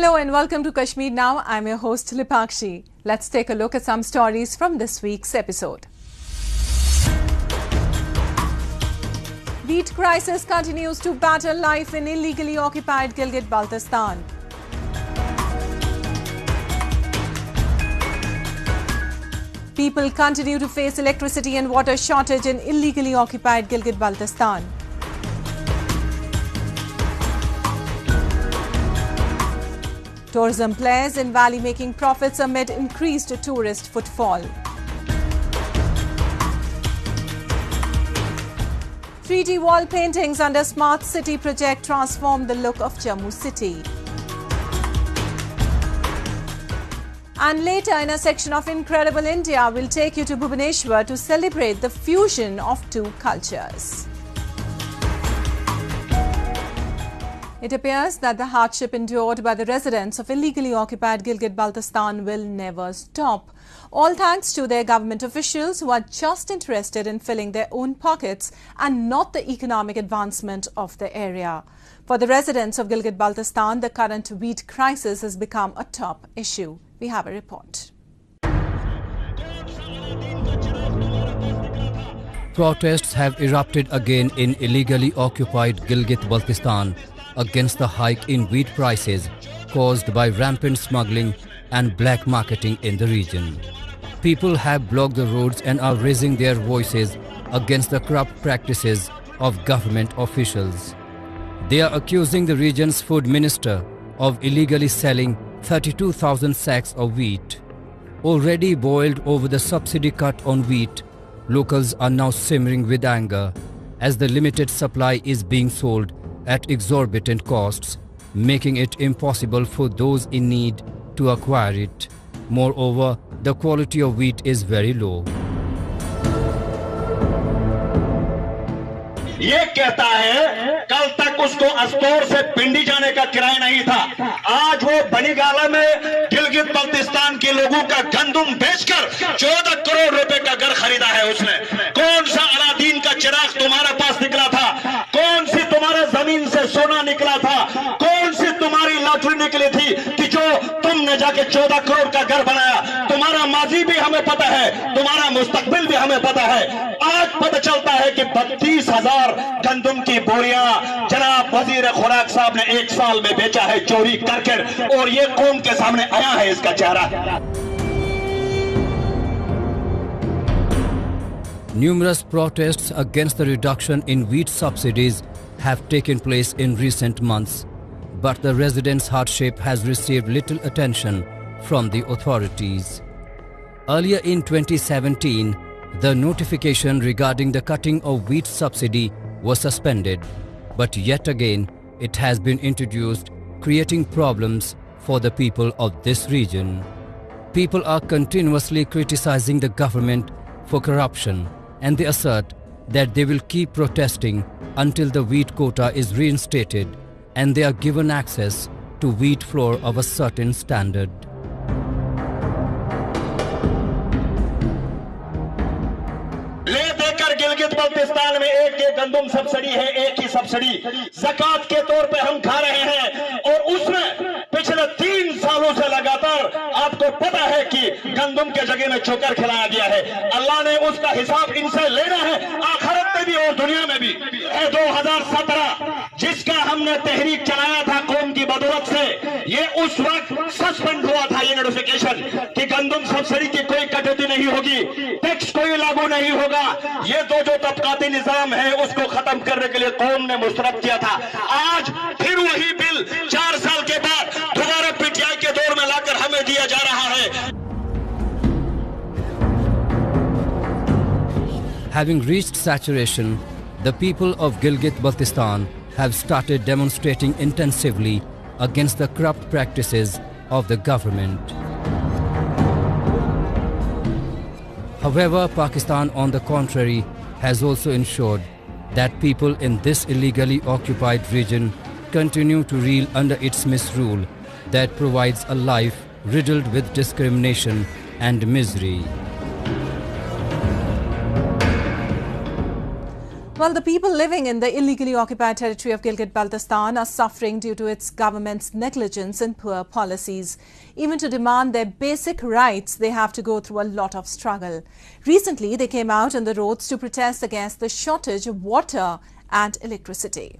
Hello and welcome to Kashmir Now. I'm your host Lipakshi. Let's take a look at some stories from this week's episode. Wheat crisis continues to battle life in illegally occupied Gilgit-Baltistan. People continue to face electricity and water shortage in illegally occupied Gilgit-Baltistan. Tourism players in valley making profits amid increased tourist footfall. 3D wall paintings under Smart City project transform the look of Jammu city. And later in a section of Incredible India, we'll take you to Bhubaneswar to celebrate the fusion of two cultures. It appears that the hardship endured by the residents of illegally occupied Gilgit-Baltistan will never stop. All thanks to their government officials who are just interested in filling their own pockets and not the economic advancement of the area. For the residents of Gilgit-Baltistan, the current wheat crisis has become a top issue. We have a report. Protests have erupted again in illegally occupied Gilgit-Baltistan against the hike in wheat prices caused by rampant smuggling and black marketing in the region. People have blocked the roads and are raising their voices against the corrupt practices of government officials. They are accusing the region's food minister of illegally selling 32,000 sacks of wheat. Already boiled over the subsidy cut on wheat, locals are now simmering with anger as the limited supply is being sold at exorbitant costs, making it impossible for those in need to acquire it. Moreover, the quality of wheat is very low. ये कहता है कल तक उसको अस्तोर से पिंडी जाने का किराया नहीं था, आज वो बनीगाला में गिलगित बल्तिस्तान के लोगों का गंदुम बेचकर 14 करोड़ रुपए का घर खरीदा है उसने। कौन सा अलादीन का चिराग तुम्हारे पास निकला था? कौन सी तुम्हारे जमीन से सोना निकला था? कौन सी तुम्हारी लॉटरी निकली थी कि जो तुमने जाके 14 करोड़ का घर बनाया? तुम्हारा माजी भी हमें पता है, तुम्हारा मुस्तकबिल भी हमें पता है। आज पता चलता है कि 32,000 गंदुम की बोरियां जनाब वजीर खुराक साहब ने एक साल में बेचा है चोरी करके, और ये कौम के सामने आया है इसका चेहरा। Numerous protests against the reduction in wheat subsidies have taken place in recent months, but the residents' hardship has received little attention from the authorities. Earlier in 2017, the notification regarding the cutting of wheat subsidy was suspended, but yet again it has been introduced, creating problems for the people of this region. People are continuously criticizing the government for corruption, and they assert that they will keep protesting until the wheat quota is reinstated and they are given access to wheat flour of a certain standard. Gilgit-Baltistan में एक गंदुम subsidy है, एक ही subsidy ज़कात के तौर पे हम खा रहे हैं, और उसमें पिछले 3 सालों से लगातार आपको पता है कि गंदुम के जगह में चोकर खिलाया गया है। अल्लाह ने उसका हिसाब इनसे लेना है, आखिरत में भी और दुनिया में भी। 2017 जिसका हमने तहरीक चलाया था कौम की बदौलत से, ये उस वक्त सस्पेंड हुआ था ये नोटिफिकेशन कि गंदुम सब्सिडी की कोई कटौती नहीं होगी, टैक्स कोई लागू नहीं होगा। ये जो तबकाती निजाम है उसको खत्म करने के लिए कौम ने मुस्तरद किया था। आज फिर वही बिल 4 साल के बाद दोबारा पीटीआई के दौर में लाकर हमें दिया जा रहा है। Having reached saturation, the people of Gilgit-Baltistan have started demonstrating intensively against the corrupt practices of the government. However, Pakistan, on the contrary, has also ensured that people in this illegally occupied region continue to reel under its misrule that provides a life riddled with discrimination and misery. Well, the people living in the illegally occupied territory of Gilgit-Baltistan are suffering due to its government's negligence and poor policies. Even to demand their basic rights, they have to go through a lot of struggle. Recently, they came out on the roads to protest against the shortage of water and electricity.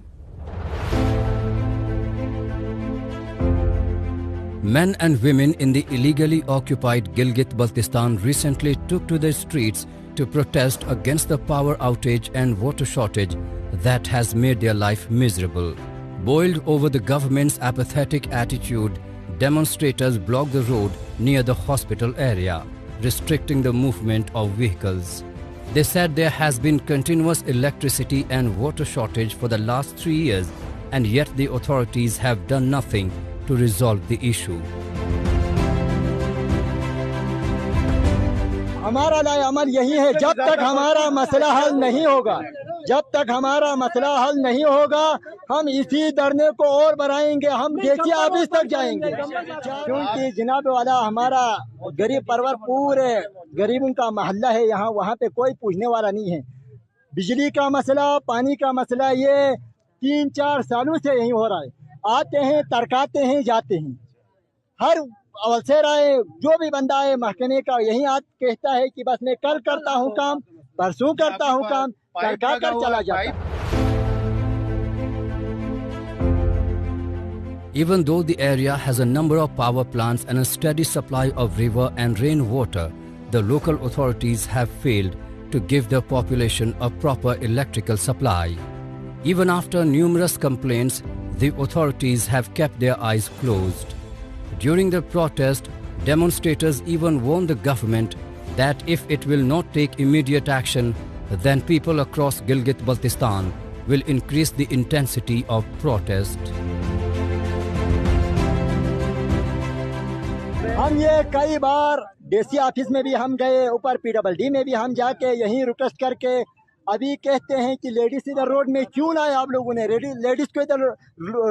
Men and women in the illegally occupied Gilgit-Baltistan recently took to the streets to protest against the power outage and water shortage that has made their life miserable. Boiled over the government's apathetic attitude, demonstrators blocked the road near the hospital area, restricting the movement of vehicles. They said there has been continuous electricity and water shortage for the last 3 years, and yet the authorities have done nothing to resolve the issue. हमारा लाए अमल यही है, जब तक हमारा मसला हल नहीं होगा, हम इसी धरने को और बढ़ाएंगे, हम डीसी ऑफिस तक जाएंगे। क्योंकि जनाब वाला हमारा गरीब परवर पूरे गरीबों का मोहल्ला है यहाँ, वहाँ पे कोई पूछने वाला नहीं है। बिजली का मसला, पानी का मसला, ये 3-4 सालों से यही हो रहा है। आते हैं, तरकाते हैं, जाते हैं। हर अवसर आए, जो भी बंदा आए महकमे का, यही आज कहता है कि बस मैं कल करता हूँ काम, परसों करता हूँ काम, तरका कर चला जाता है। Even though the area has a number of power plants and a steady supply of river and rainwater, the local authorities have failed to give the population a proper electrical supply. Even after numerous complaints, the authorities have kept their eyes closed. During the protest, demonstrators even warned the government that if it will not take immediate action, then people across Gilgit-Baltistan will increase the intensity of protest. हम ये कई बार DC office में भी हम गए, ऊपर PWD में भी हम जाके यहीं रिक्वेस्ट करके अभी कहते हैं कि लेडीज इधर रोड में क्यों लाए आप लोगों ने, लेडीज को इधर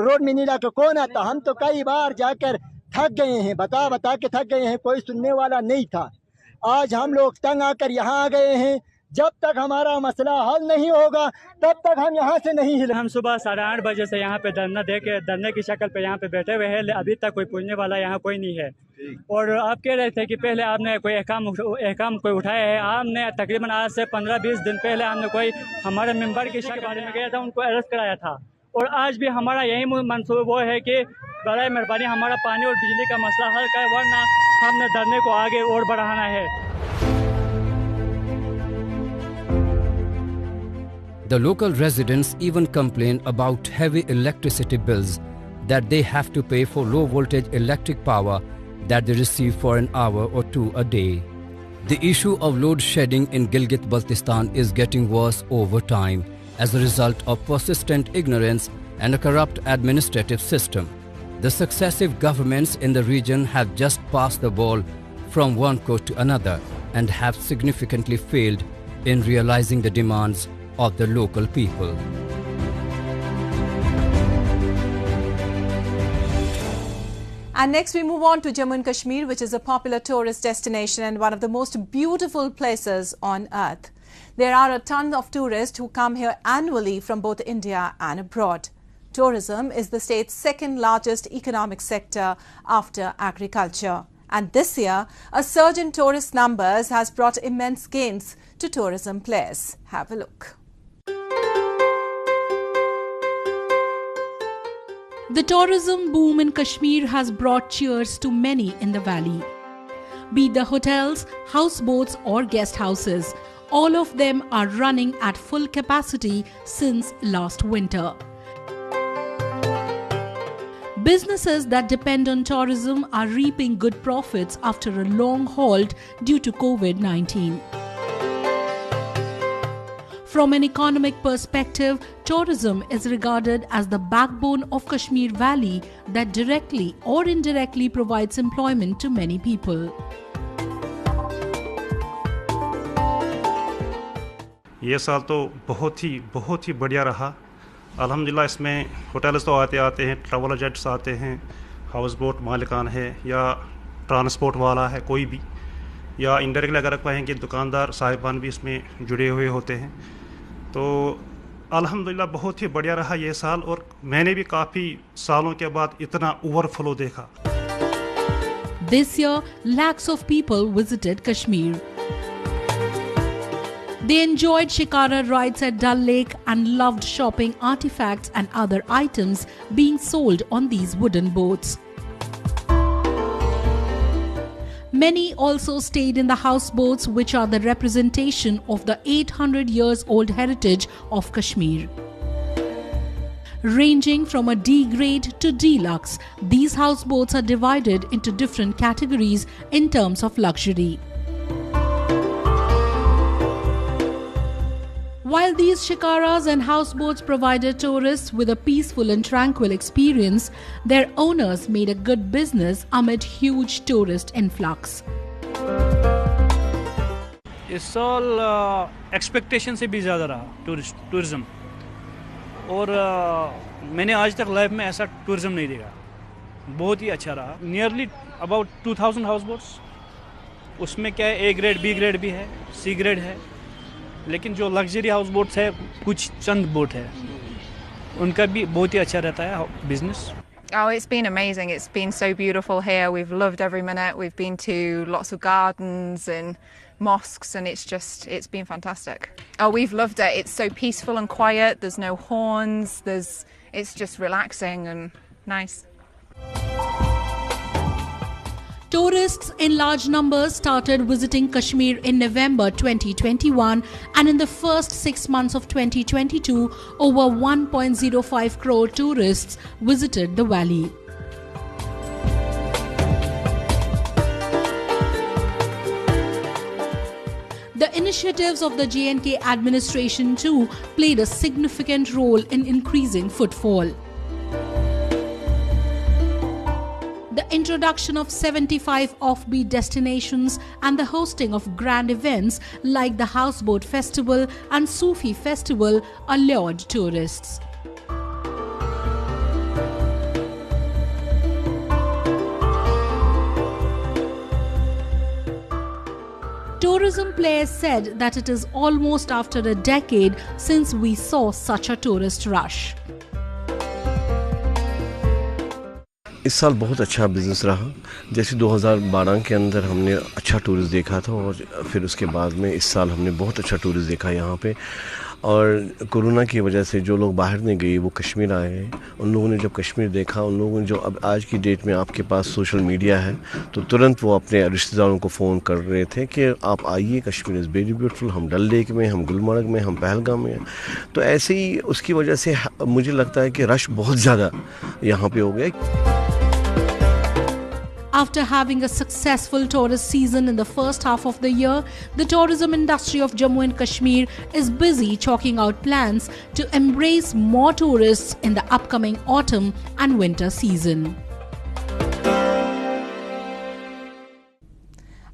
रोड में नहीं लाकर कौन आता। हम तो कई बार जाकर थक गए हैं, बता के थक गए हैं, कोई सुनने वाला नहीं था। आज हम लोग तंग आकर यहाँ आ गए हैं। जब तक हमारा मसला हल नहीं होगा तब तक हम यहाँ से नहीं हिले। हम सुबह 8:30 बजे से यहाँ पे धरने की शक्ल पे यहाँ पे बैठे हुए हैं। अभी तक कोई पूछने वाला यहाँ कोई नहीं है। और आप कह रहे थे कि पहले आपने कोई अहकाम कोई उठाया है। आपने तकरीबन आज से 15-20 दिन पहले हमने कोई हमारे मेंबर की शक्ल बारे में गया था, उनको अरेस्ट कराया था। और आज भी हमारा यही मंसूबा वो है कि बराए मेहरबानी हमारा पानी और बिजली का मसला हल कर, वरना हमने धरने को आगे और बढ़ाना है। The local residents even complain about heavy electricity bills that they have to pay for low voltage electric power that they receive for an hour or two a day. The issue of load shedding in Gilgit-Baltistan is getting worse over time as a result of persistent ignorance and a corrupt administrative system. The successive governments in the region have just passed the ball from one court to another and have significantly failed in realizing the demands of the local people. And next we move on to Jammu and Kashmir, which is a popular tourist destination and one of the most beautiful places on earth. There are a ton of tourists who come here annually from both India and abroad. Tourism is the state's second largest economic sector after agriculture. And this year, a surge in tourist numbers has brought immense gains to tourism players. Have a look. The tourism boom in Kashmir has brought cheers to many in the valley. Be it the hotels, houseboats or guest houses, all of them are running at full capacity since last winter. Businesses that depend on tourism are reaping good profits after a long halt due to COVID-19. From an economic perspective, tourism is regarded as the backbone of Kashmir Valley that directly or indirectly provides employment to many people. ये साल तो बहुत ही बढ़िया रहा अल्हम्दुलिल्लाह। इसमें hotels तो आते हैं, ट्रैवल एजेंट्स आते हैं, हाउस बोट मालिकान है या ट्रांसपोर्ट वाला है कोई भी, या इनडायरेक्टली अगर कहें कि दुकानदार साहिबान भी इसमें जुड़े हुए होते हैं। तो अल्हम्दुलिल्लाह बहुत ही बढ़िया रहा ये साल, और मैंने भी काफ़ी सालों के बाद इतना ओवरफ्लो देखा। This year, lakhs of people visited Kashmir. They enjoyed shikara rides at Dal Lake and loved shopping artifacts and other items being sold on these wooden boats. Many also stayed in the houseboats, which are the representation of the 800 years old heritage of Kashmir. Ranging from a D grade to deluxe, these houseboats are divided into different categories in terms of luxury. While these shikaras and houseboats provided tourists with a peaceful and tranquil experience, their owners made a good business amid huge tourist influx. इस साल expectation से भी ज़्यादा रहा tourism, और मैंने आज तक लाइफ में ऐसा टूरिज़्म नहीं देखा। बहुत ही अच्छा रहा। नियरली अबाउट 2000 हाउस बोट्स, उसमें क्या है, ए ग्रेड, बी ग्रेड भी है, सी ग्रेड है, लेकिन जो लग्जरी हाउस बोट्स है कुछ चंद बोट है, उनका भी बहुत ही अच्छा रहता है business. Oh, it's been amazing. It's been so beautiful here. We've loved every minute. We've been to lots of gardens and mosques, and it's been fantastic. Oh, we've loved it. It's so peaceful and quiet. There's no horns. It's just relaxing and nice. Tourists in large numbers started visiting Kashmir in November 2021, and in the first 6 months of 2022, over 1.05 crore tourists visited the valley. The initiatives of the J&K administration too played a significant role in increasing footfall. The introduction of 75 offbeat destinations and the hosting of grand events like the Houseboat Festival and Sufi Festival allured tourists. Tourism players said that it is almost after a decade since we saw such a tourist rush. इस साल बहुत अच्छा business रहा। जैसे 2012 के अंदर हमने अच्छा टूरिस्ट देखा था, और फिर उसके बाद में इस साल हमने बहुत अच्छा टूरिस्ट देखा यहाँ पे। और कोरोना की वजह से जो लोग बाहर नहीं गए वो कश्मीर आए हैं। उन लोगों ने जब कश्मीर देखा, उन लोगों ने जो अब आज की डेट में आपके पास सोशल मीडिया है, तो तुरंत वो अपने रिश्तेदारों को फ़ोन कर रहे थे कि आप आइए, कश्मीर इज़ वेरी ब्यूटीफुल। हम डल लेक में, हम गुलमर्ग में, हम पहलगाम में। तो ऐसे ही उसकी वजह से मुझे लगता है कि रश बहुत ज़्यादा यहाँ पे हो गया। After having a successful tourist season in the first half of the year, the tourism industry of Jammu and Kashmir is busy chalking out plans to embrace more tourists in the upcoming autumn and winter season.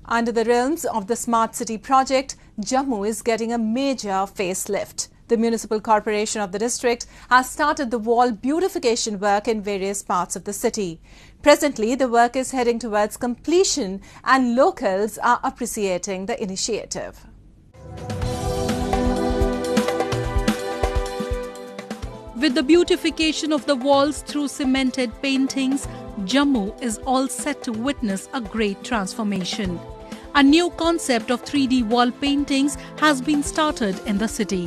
Under the realms of the Smart City project, Jammu is getting a major facelift. The municipal corporation of the district has started the wall beautification work in various parts of the city. Presently, the work is heading towards completion and locals are appreciating the initiative. With the beautification of the walls through cemented paintings, Jammu is all set to witness a great transformation. A new concept of 3D wall paintings has been started in the city.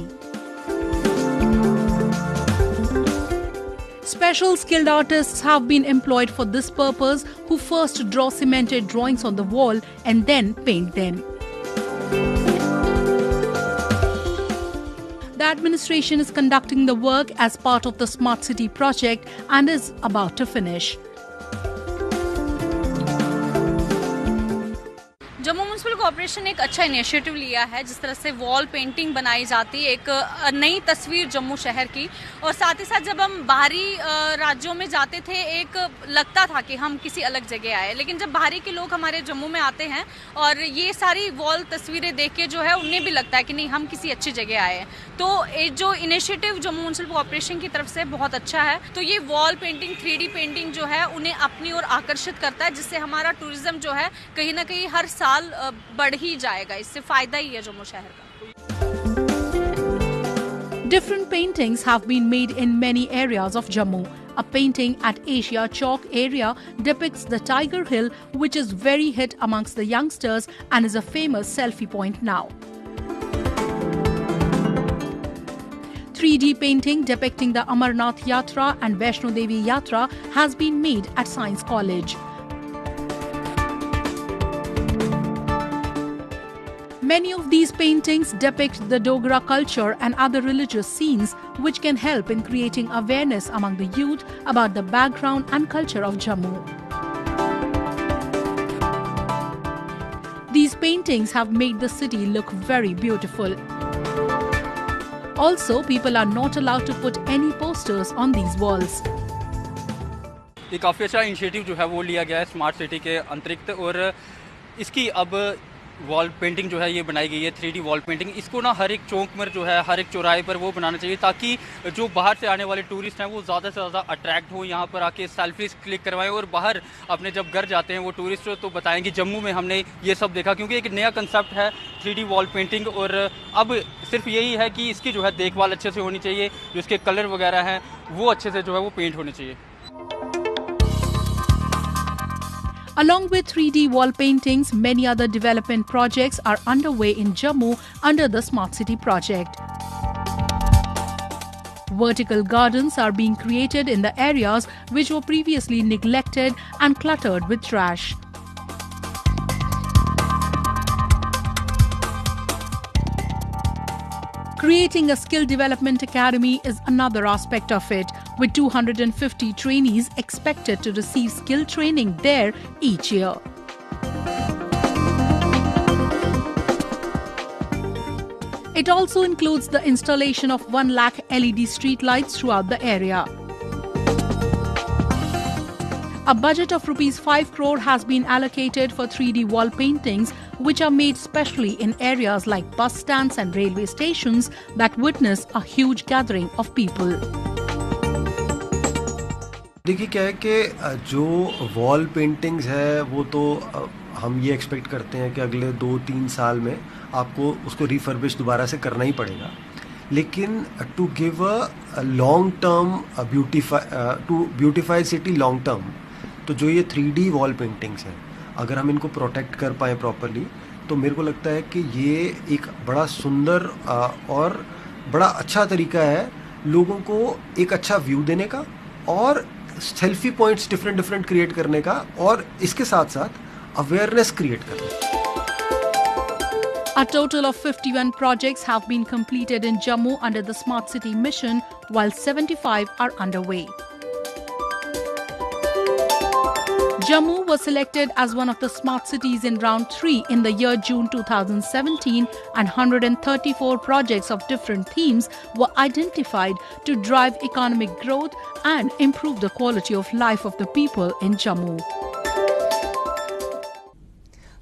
Special skilled artists have been employed for this purpose, who first draw cemented drawings on the wall and then paint them. The administration is conducting the work as part of the Smart City project and is about to finish. Jammu municipal corporation ने एक अच्छा initiative लिया है, जिस तरह से wall painting बनाई जाती है, एक नई तस्वीर जम्मू शहर की। और साथ ही साथ जब हम बाहरी राज्यों में जाते थे, एक लगता था कि हम किसी अलग जगह आए, लेकिन जब बाहरी के लोग हमारे जम्मू में आते हैं और ये सारी वॉल तस्वीरें देख के जो है उन्हें भी लगता है कि नहीं, हम किसी अच्छी जगह आए हैं। तो ये जो इनिशिएटिव जम्मू म्यूनिसिपल कॉर्पोरेशन की तरफ से बहुत अच्छा है। तो ये वॉल पेंटिंग, 3D पेंटिंग जो है उन्हें अपनी ओर आकर्षित करता है, जिससे हमारा टूरिज्म जो है कहीं ना कहीं हर साल बढ़ ही जाएगा। इससे फायदा ही है जम्मू शहर का। Different paintings have been made in many areas of Jammu. A painting at Asia Chowk area depicts the Tiger Hill, which is very hit amongst the youngsters and is a famous selfie point now. 3D painting depicting the Amarnath Yatra and Vaishno Devi Yatra has been made at Science College. Many of these paintings depict the Dogra culture and other religious scenes, which can help in creating awareness among the youth about the background and culture of Jammu. These paintings have made the city look very beautiful. Also, people are not allowed to put any posters on these walls. ये काफ़ी अच्छा initiative जो है वो लिया गया है smart city के अंतरिक्त, और इसकी अब वॉल पेंटिंग जो है ये बनाई गई है 3D वॉल पेंटिंग। इसको ना हर एक चौक पर जो है, हर एक चौराहे पर वो बनाना चाहिए, ताकि जो बाहर से आने वाले टूरिस्ट हैं वो ज़्यादा से ज़्यादा अट्रैक्ट हो, यहाँ पर आके सेल्फीज क्लिक करवाएं, और बाहर अपने जब घर जाते हैं वो टूरिस्ट तो बताएंगे जम्मू में हमने ये सब देखा, क्योंकि एक नया कंसेप्ट है 3D वॉल पेंटिंग। और अब सिर्फ यही है कि इसकी जो है देखभाल अच्छे से होनी चाहिए, जो इसके कलर वगैरह हैं वो अच्छे से जो है वो पेंट होने चाहिए। Along with 3D wall paintings, many other development projects are underway in Jammu under the Smart City project. Vertical gardens are being created in the areas which were previously neglected and cluttered with trash. Creating a skill development academy is another aspect of it, with 250 trainees expected to receive skill training there each year. It also includes the installation of 1 lakh LED streetlights throughout the area. A budget of Rs 5 crore has been allocated for 3D wall paintings, which are made specially in areas like bus stands and railway stations that witness a huge gathering of people. देखिए क्या है कि जो wall paintings है वो तो हम ये एक्सपेक्ट करते हैं कि अगले 2-3 साल में आपको उसको रिफर्बिश दोबारा से करना ही पड़ेगा, लेकिन to give a long term to beautify city long term, तो जो ये 3D वॉल पेंटिंग्स हैं अगर हम इनको प्रोटेक्ट कर पाएँ प्रॉपरली, तो मेरे को लगता है कि ये एक बड़ा सुंदर और बड़ा अच्छा तरीका है लोगों को एक अच्छा व्यू देने का और सेल्फी पॉइंट्स डिफरेंट क्रिएट करने का, और इसके साथ साथ अवेयरनेस क्रिएट करने का। A total of 51 projects have been completed in Jammu under the Smart City mission, while 75 are underway. Jammu was selected as one of the smart cities in round 3 in the year June 2017, and 134 projects of different themes were identified to drive economic growth and improve the quality of life of the people in Jammu.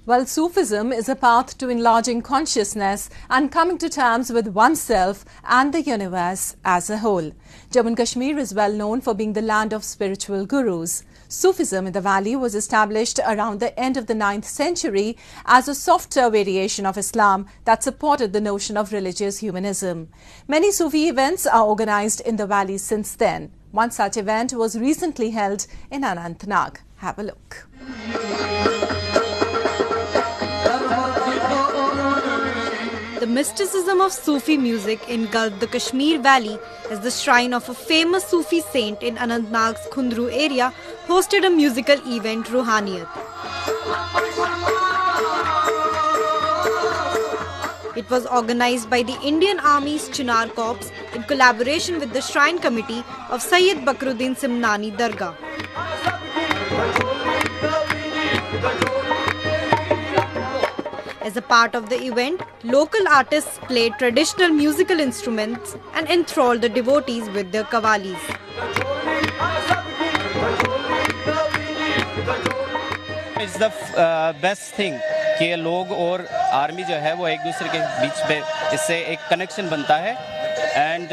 Well, Sufism is a path to enlarging consciousness and coming to terms with oneself and the universe as a whole. Jammu and Kashmir is well known for being the land of spiritual gurus. Sufism in the valley was established around the end of the 9th century as a softer variation of Islam that supported the notion of religious humanism. Many Sufi events are organized in the valley since then. One such event was recently held in Anantnag. Have a look. The mysticism of Sufi music engulfed the Kashmir Valley as the shrine of a famous Sufi saint in Anantnag's Khundru area hosted a musical event, Ruhaniyat. It was organized by the Indian Army's Chinar Corps in collaboration with the Shrine Committee of Sayyid Bakruddin Simnani Dargah. As a part of the event, local artists played traditional musical instruments and enthralled the devotees with their qawwalis. It's the best thing कि लोग और army जो है वो एक दूसरे के बीच पे इससे एक कनेक्शन बनता है, एंड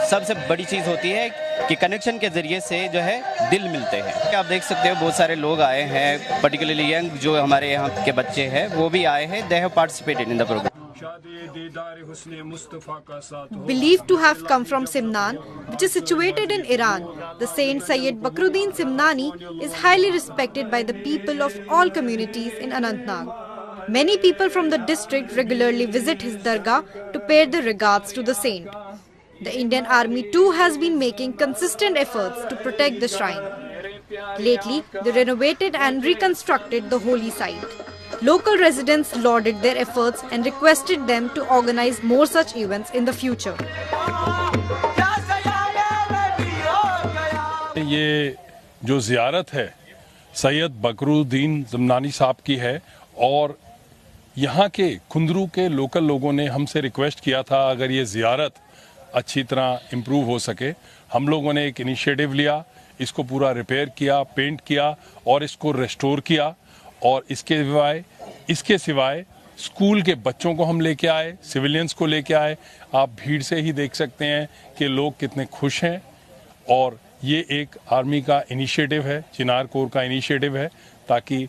सबसे बड़ी चीज़ होती है कि कनेक्शन के ज़रिए से जो है दिल मिलते हैं। आप देख सकते हो बहुत सारे लोग आए हैं, पर्टिकुलरली यंग जो हमारे यहाँ के बच्चे हैं वो भी आए हैं। They have participated in the programme. Believed to have come from Simnan, which is situated in Iran, the Saint Sayyid Bakruddin Simnani is highly respected by the people of all communities in Anantnag. Many people from the district regularly visit his dargah to pay their regards to the saint. The Indian Army too has been making consistent efforts to protect the shrine. Lately, they renovated and reconstructed the holy site. Local residents lauded their efforts and requested them to organize more such events in the future. ये जो ज़ियारत है सैयद बकरुद्दीन ज़मनानी साहब की है और यहाँ के खुंदरू के लोकल लोगों ने हमसे रिक्वेस्ट किया था अगर ये ज़ियारत अच्छी तरह इम्प्रूव हो सके। हम लोगों ने एक इनिशिएटिव लिया, इसको पूरा रिपेयर किया, पेंट किया और इसको रेस्टोर किया और इसके सिवाय स्कूल के बच्चों को हम लेके आए, सिविलियंस को लेके आए। आप भीड़ से ही देख सकते हैं कि लोग कितने खुश हैं और ये एक आर्मी का इनिशिएटिव है, चिनार कोर का इनिशिएटिव है ताकि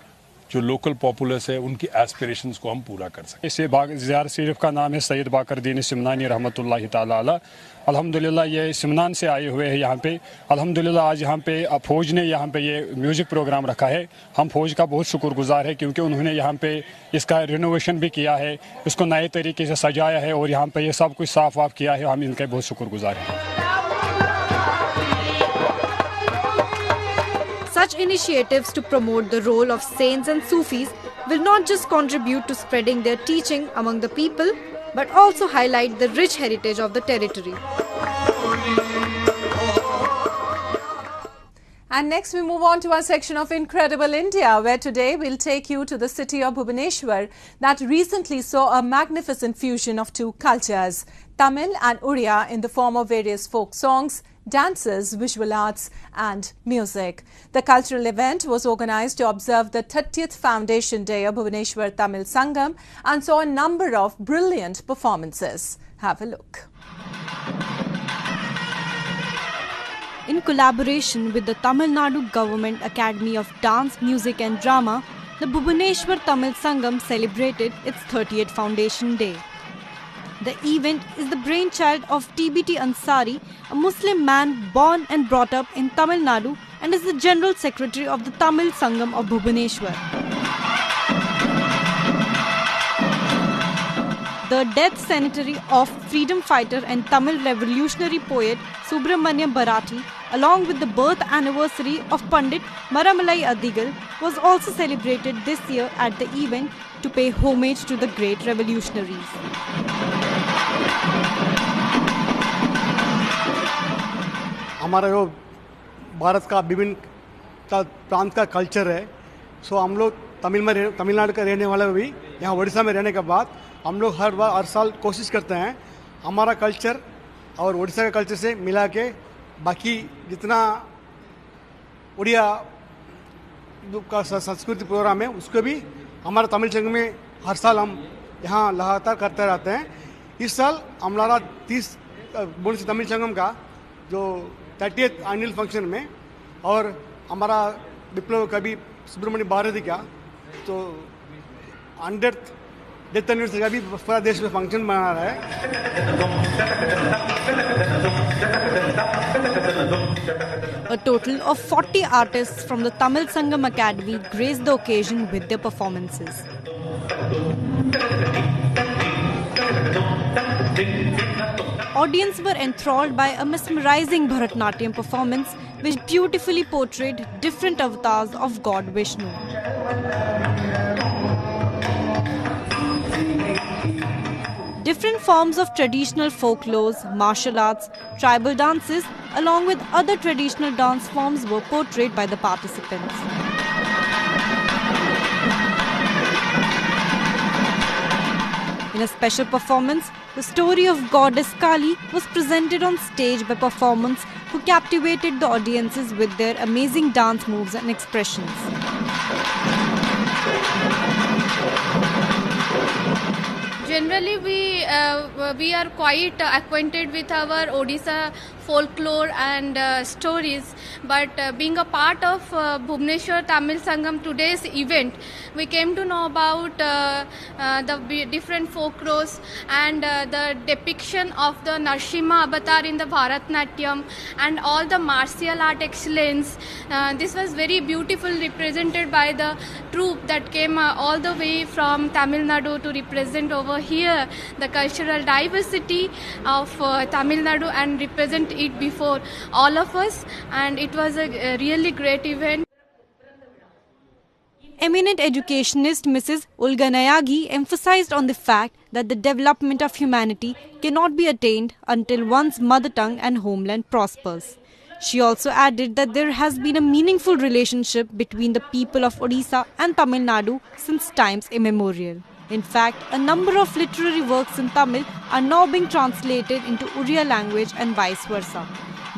जो लोकल पॉपुलस है उनकी एस्पिरेशंस को हम पूरा कर सकें। इस ज़ियारत शरीफ का नाम है सैयद बकरुद्दीन सिमनानी रहमतुल्लाहि ताला अलैह। अल्हम्दुलिल्लाह ये सिमनान से आए हुए हैं यहाँ पे। अल्हम्दुलिल्लाह आज यहाँ पे फ़ौज ने यहाँ पे ये म्यूज़िक प्रोग्राम रखा है। हम फ़ौज का बहुत शुक्रगुजार है क्योंकि उन्होंने यहाँ पे इसका रिनोवेशन भी किया है, इसको नए तरीके से सजाया है और यहाँ पे ये सब कुछ साफ़ वाफ किया है। हम इनके बहुत शुक्रगुजार हैं। Such initiatives to promote the role of saints and Sufis will not just contribute to spreading their teaching among the people, but also highlight the rich heritage of the territory. And next we move on to our section of Incredible India, where today we'll take you to the city of Bhubaneswar that recently saw a magnificent fusion of two cultures, Tamil and Odia, in the form of various folk songs, dances, visual arts and music. The cultural event was organized to observe the 30th Foundation Day of Bhubaneswar Tamil Sangam and saw a number of brilliant performances. Have a look. In collaboration with the Tamil Nadu Government Academy of Dance, Music and Drama, the Bhubaneswar Tamil Sangam celebrated its 30th Foundation Day. The event is the brainchild of TBT Ansari, a Muslim man born and brought up in Tamil Nadu and is the General Secretary of the Tamil Sangam of Bhubaneswar. The death centenary of freedom fighter and Tamil revolutionary poet Subramanyam Bharati, along with the birth anniversary of Pandit Maramalai Adigal, was also celebrated this year at the event to pay homage to the great revolutionaries. हमारा जो भारत का विभिन्न प्रांत का culture है, सो हम लोग तमिलनाडु का रहने वाले भी यहाँ उड़ीसा में रहने के बाद हम लोग हर साल कोशिश करते हैं हमारा कल्चर और उड़ीसा के कल्चर से मिला के बाकी जितना उड़िया का संस्कृति प्रोग्राम है उसको भी हमारा तमिल संघ में हर साल हम यहाँ लगातार करते रहते हैं। इस साल हमारा 30 तमिल संगम का जो 30th एनुअल फंक्शन में और हमारा विप्लव कवि सुब्रमण्य भारती का तो 100th डेथ एनिवर्सरी का भी पूरा देश में फंक्शन मना रहा है। A total of 40 artists from the Tamil Sangam Academy graced the occasion with their performances. Audience were enthralled by a mesmerizing Bharatnatyam performance which beautifully portrayed different avatars of God Vishnu. Different forms of traditional folklores, martial arts, tribal dances, along with other traditional dance forms were portrayed by the participants. In a special performance, the story of goddess Kali was presented on stage by performers who captivated the audiences with their amazing dance moves and expressions. Generally, we are quite acquainted with our Odisha folklore and stories. But being a part of Bhubaneswar Tamil Sangam today's event, we came to know about the different folklores and the depiction of the Narsimha avatar in the Bharatnatyam and all the martial art excellence. This was very beautiful, represented by the troupe that came all the way from Tamil Nadu to represent over here the cultural diversity of Tamil Nadu and represent it before all of us, and it was a really great event. Eminent educationist Mrs. Ulganayagi emphasized on the fact that the development of humanity cannot be attained until one's mother tongue and homeland prospers. She also added that there has been a meaningful relationship between the people of Odisha and Tamil Nadu since times immemorial. In fact, a number of literary works in Tamil are now being translated into Oriya language and vice versa.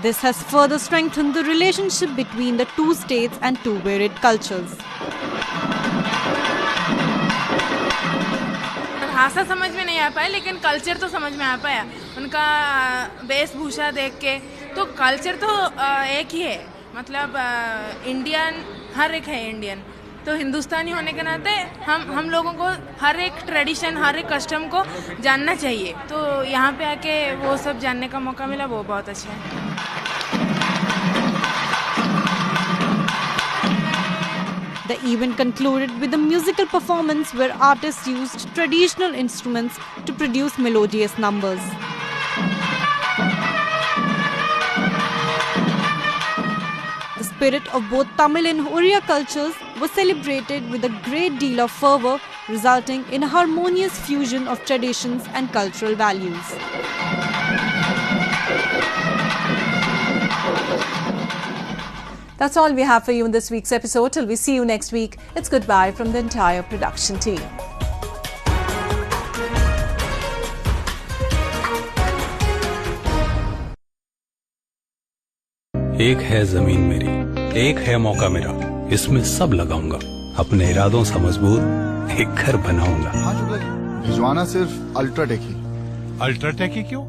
This has further strengthened the relationship between the two states and two varied cultures. भाषा समझ में नहीं आ पाया, लेकिन culture तो समझ में आ पाया। उनका वेशभूषा देख के तो कल्चर तो एक ही है, मतलब इंडियन, हर एक है इंडियन। तो हिंदुस्तानी होने के नाते हम लोगों को हर एक ट्रेडिशन, हर एक कस्टम को जानना चाहिए। तो यहाँ पे आके वो सब जानने का मौका मिला, वो बहुत अच्छा है। The event concluded with a musical performance where artists used traditional instruments to produce melodious numbers. The spirit of both Tamil and Oriya cultures was celebrated with a great deal of fervour, resulting in a harmonious fusion of traditions and cultural values. That's all we have for you in this week's episode. Till we see you next week, it's goodbye from the entire production team. एक है जमीन मेरी, एक है मौका मेरा, इसमें सब लगाऊंगा, अपने इरादों से मजबूत एक घर बनाऊंगा। हाँ शुक्ला जी, भिजवाना सिर्फ अल्ट्राटेक ही। अल्ट्राटेक ही क्यों?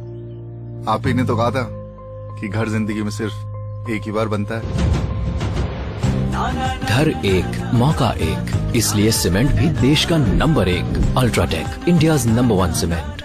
आप ही ने तो कहा था कि घर जिंदगी में सिर्फ एक ही बार बनता है। घर एक, मौका एक, इसलिए सीमेंट भी देश का number 1। UltraTech, India's number 1 cement.